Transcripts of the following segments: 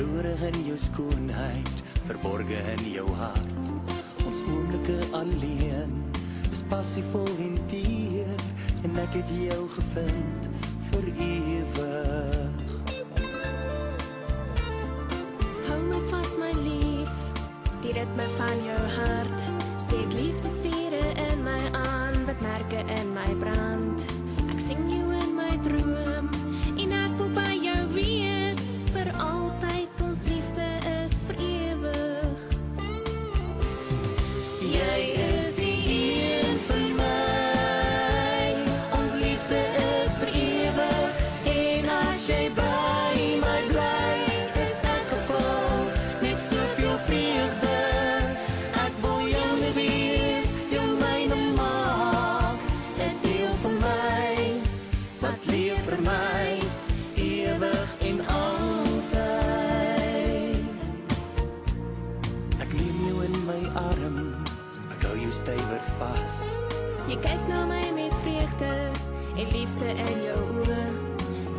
verlore in jou skoonheid, verborge in jou hart. Ons oomblikke alleen is passievol en teer, en ek het jou gevind vir ewig. Hou my vas my lief, die ritme van jou hart, steek liefdesvure in my aan, wat merke in my brand. Ek sing jou in my droom, en ek wil by jou wees, vir altyd ons liefde is vir ewig. Jy is die een vir my, ons liefde is vir ewig, en as jy by my bly, is ek gevul met soveel vreugde. Ek wil jou nie wees, jou myne maak, 'n deel van my, wat leef vir my, ewig en altyd. Ek neem jou in my arms, ek hou jou stywer vas. Jy kyk na my met vreugde en liefde in jou oë.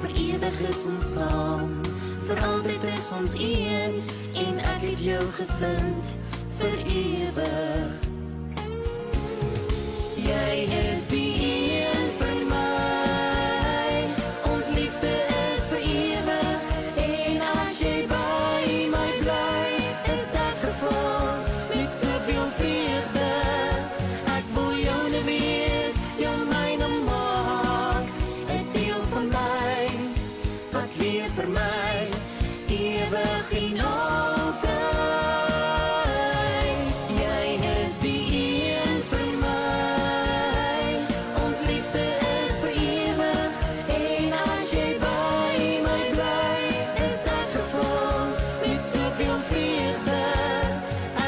Vir ewig is ons saam, Vir altyd is ons een, en ek het jou gevind vir ewig. Jy is die een vir my, ons liefde is vir ewig, en as jy by my bly, is ek gevul met soveel vreugde. Ek wil jou nie wees, jou myne maak, 'n deel van my, wat leef vir my, ewig en altyd. Jy is die een vir my, ons liefde is vir ewig, en as jy by my bly, is ek gevul met soveel vreugde.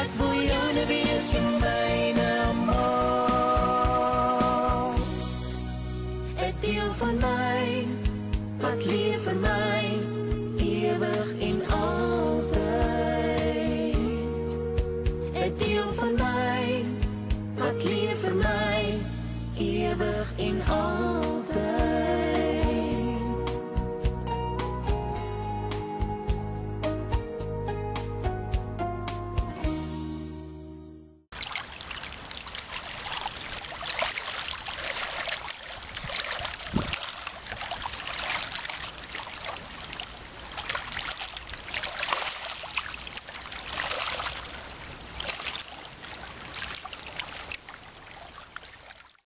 Ek wil jou nie wees, jy myne maak, 'n deel van my, wat leef vir my, ewig en altyd. 'n deel van my, wat leef vir my, ewig en altyd.